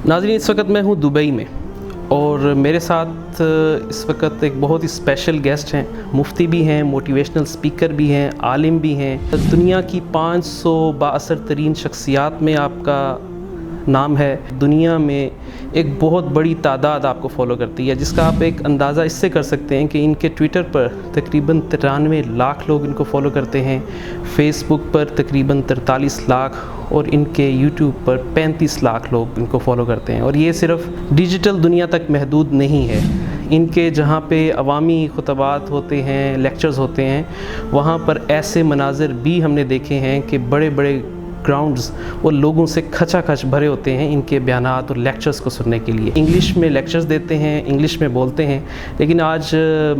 नाज़रीन, इस वक्त मैं हूँ दुबई में और मेरे साथ इस वक्त एक बहुत ही स्पेशल गेस्ट हैं। मुफ्ती भी हैं, मोटिवेशनल स्पीकर भी हैं, आलिम भी हैं। दुनिया की 500 बाअसर तरीन शख्सियात में आपका नाम है। दुनिया में एक बहुत बड़ी तादाद आपको फॉलो करती है, जिसका आप एक अंदाज़ा इससे कर सकते हैं कि इनके ट्विटर पर तकरीबन 93 लाख लोग इनको फॉलो करते हैं, फेसबुक पर तकरीबन 43 लाख और इनके यूट्यूब पर 35 लाख लोग इनको फॉलो करते हैं। और ये सिर्फ डिजिटल दुनिया तक महदूद नहीं है। इनके जहाँ पे अवामी खुतबात होते हैं, लेक्चर्स होते हैं, वहाँ पर ऐसे मनाज़र भी हमने देखे हैं कि बड़े बड़े ग्राउंड्स वो लोगों से खचाखच भरे होते हैं इनके बयानात और लेक्चर्स को सुनने के लिए। इंग्लिश में लेक्चर्स देते हैं, इंग्लिश में बोलते हैं, लेकिन आज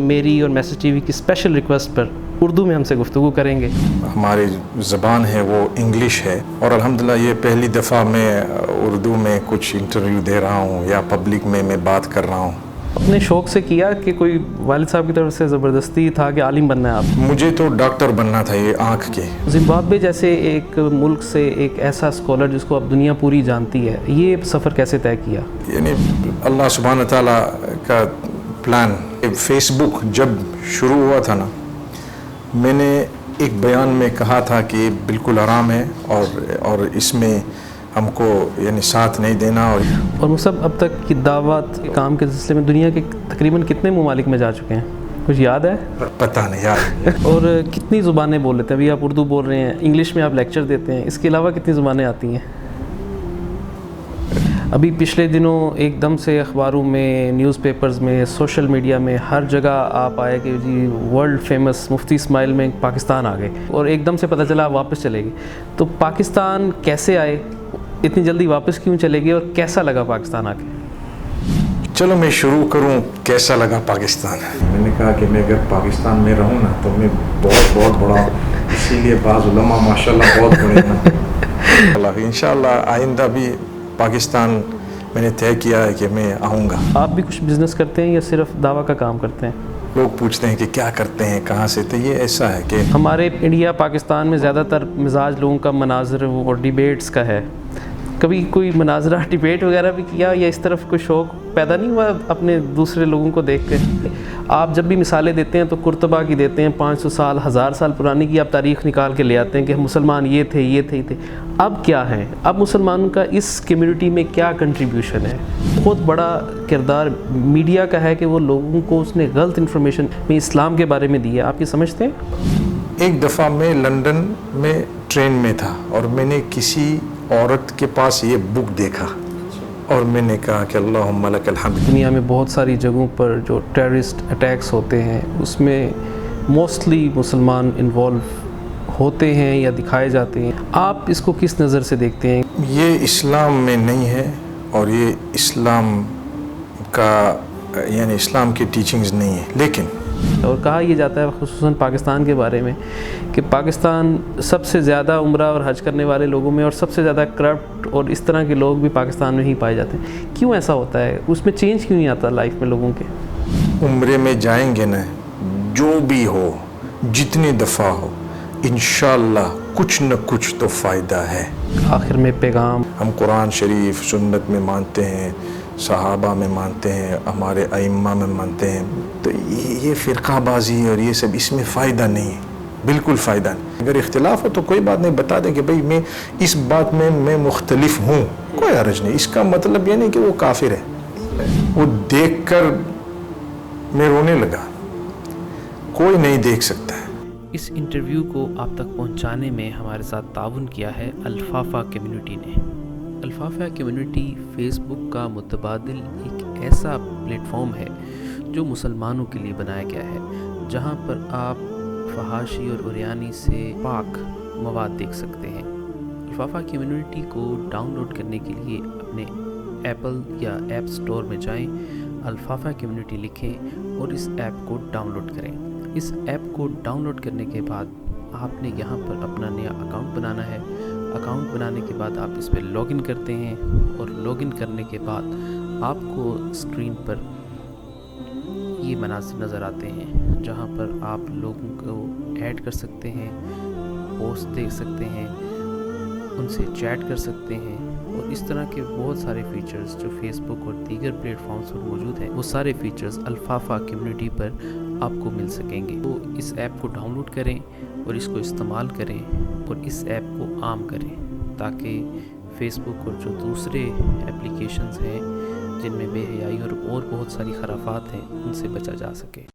मेरी और मैसेज टीवी की स्पेशल रिक्वेस्ट पर उर्दू में हमसे गुफ्तगू करेंगे। हमारी ज़बान है वो इंग्लिश है और अल्हम्दुलिल्लाह ये पहली दफ़ा मैं उर्दू में कुछ इंटरव्यू दे रहा हूँ या पब्लिक में मैं बात कर रहा हूँ। अपने शौक़ से किया कि कोई वालिद साहब की तरफ से ज़बरदस्ती था कि आलिम बनना है आप? मुझे तो डॉक्टर बनना था, ये आँख के। ज़िम्बाब्वे जैसे एक मुल्क से एक ऐसा स्कॉलर जिसको अब दुनिया पूरी जानती है, ये सफ़र कैसे तय किया? यानी अल्लाह सुब्हान ताला का प्लान। फेसबुक जब शुरू हुआ था ना, मैंने एक बयान में कहा था कि बिल्कुल हराम है और इसमें हमको यानी साथ नहीं देना। और मुसब अब तक की दावत काम के सिलसिले में दुनिया के तकरीबन कितने ममालिक में जा चुके हैं, कुछ याद है? पता नहीं यार। और कितनी ज़ुबानें बोल लेते हैं? अभी आप उर्दू बोल रहे हैं, इंग्लिश में आप लेक्चर देते हैं, इसके अलावा कितनी ज़ुबानें आती हैं? अभी पिछले दिनों एकदम से अखबारों में, न्यूज़पेपर्स में, सोशल मीडिया में हर जगह आप आए कि जी वर्ल्ड फेमस मुफ्ती इस्माइल में पाकिस्तान आ गए और एकदम से पता चला आप वापस चले गए। तो पाकिस्तान कैसे आए, इतनी जल्दी वापस क्यों चले गए और कैसा लगा पाकिस्तान आके? चलो मैं शुरू करूं, कैसा लगा पाकिस्तान। मैंने कहा कि मैं अगर पाकिस्तान में रहूं ना तो मैं बहुत बड़ा हूं, इसीलिए बाज़ उलमा माशाल्लाह बहुत बड़े हैं। इंशाल्लाह आइंदा भी पाकिस्तान मैंने तय किया है कि मैं आऊँगा। आप भी कुछ बिज़नेस करते हैं या सिर्फ दावा का काम करते हैं? लोग पूछते हैं कि क्या करते हैं, कहाँ से, तो ये ऐसा है कि हमारे इंडिया पाकिस्तान में ज़्यादातर मिजाज लोगों का मनाज़र और डिबेट्स का है। कभी कोई मनाजरा डिबेट वगैरह भी किया या इस तरफ कोई शौक़ पैदा नहीं हुआ अपने दूसरे लोगों को देख कर? आप जब भी मिसालें देते हैं तो कुर्तबा की देते हैं, 500 साल 1000 साल पुरानी की आप तारीख़ निकाल के ले आते हैं कि मुसलमान ये थे। अब क्या है? अब मुसलमानों का इस कम्युनिटी में क्या कंट्रीब्यूशन है? बहुत बड़ा किरदार मीडिया का है कि वो लोगों को उसने गलत इन्फॉर्मेशन में इस्लाम के बारे में दी है। आप ये समझते हैं? एक दफ़ा मैं लंदन में ट्रेन में था और मैंने किसी औरत के पास ये बुक देखा और मैंने कहा कि अल्लाहुम्मा लकल हम्द। दुनिया में बहुत सारी जगहों पर जो टेररिस्ट अटैक्स होते हैं उसमें मोस्टली मुसलमान इन्वॉल्व होते हैं या दिखाए जाते हैं। आप इसको किस नज़र से देखते हैं? ये इस्लाम में नहीं है और ये इस्लाम का यानी इस्लाम की टीचिंग्स नहीं है। लेकिन और कहा यह जाता है ख़ुसूसन पाकिस्तान के बारे में कि पाकिस्तान सबसे ज़्यादा उम्रा और हज करने वाले लोगों में और सबसे ज़्यादा करप्ट और इस तरह के लोग भी पाकिस्तान में ही पाए जाते हैं। क्यों ऐसा होता है? उसमें चेंज क्यों नहीं आता लाइफ में लोगों के? उम्रे में जाएंगे ना, जो भी हो, जितनी दफ़ा हो, इंशाअल्लाह कुछ न कुछ तो फ़ायदा है। आखिर में पैगाम हम कुरान शरीफ सुन्नत में मानते हैं, सहाबा में मानते हैं, हमारे अइम्मा में मानते हैं। तो ये फ़िरक़ाबाज़ी और ये सब, इसमें फ़ायदा नहीं है, बिल्कुल फ़ायदा नहीं। अगर इख्तिलाफ हो तो कोई बात नहीं, बता दें कि भाई मैं इस बात में मैं मुख्तलिफ हूँ, कोई हर्ज नहीं। इसका मतलब ये नहीं कि वो काफिर है। वो देख कर मैं रोने लगा, कोई नहीं देख सकता है। इस इंटरव्यू को आप तक पहुंचाने में हमारे साथ ताउन किया है अल्फाफा कम्युनिटी ने। अल्फाफा कम्युनिटी फेसबुक का मुतबादिल एक ऐसा प्लेटफॉर्म है जो मुसलमानों के लिए बनाया गया है, जहां पर आप फहाशी और उरियानी से पाक मवाद देख सकते हैं। अल्फाफा कम्युनिटी को डाउनलोड करने के लिए अपने एप्पल या ऐप स्टोर में जाएं, अल्फाफा कम्युनिटी लिखें और इस ऐप को डाउनलोड करें। इस ऐप को डाउनलोड करने के बाद आपने यहाँ पर अपना नया अकाउंट बनाना है। अकाउंट बनाने के बाद आप इस पर लॉगिन करते हैं और लॉगिन करने के बाद आपको स्क्रीन पर ये मनासिब नज़र आते हैं, जहाँ पर आप लोगों को ऐड कर सकते हैं, पोस्ट देख सकते हैं, उनसे चैट कर सकते हैं اور اس طرح کے بہت سارے فیچرز جو فیس بک اور دیگر پلیٹ فارمز پر موجود ہیں، وہ سارے فیچرز الفافا کمیونٹی پر آپ کو مل سکیں گے. تو اس ایپ کو ڈاؤن لوڈ کریں اور اس کو استعمال کریں اور اس ایپ کو عام کریں تاکہ فیس بک اور جو دوسرے اپلیکیشنز ہیں جن میں بے حیائی اور بہت ساری خرافات ہیں ان سے بچا جا سکے.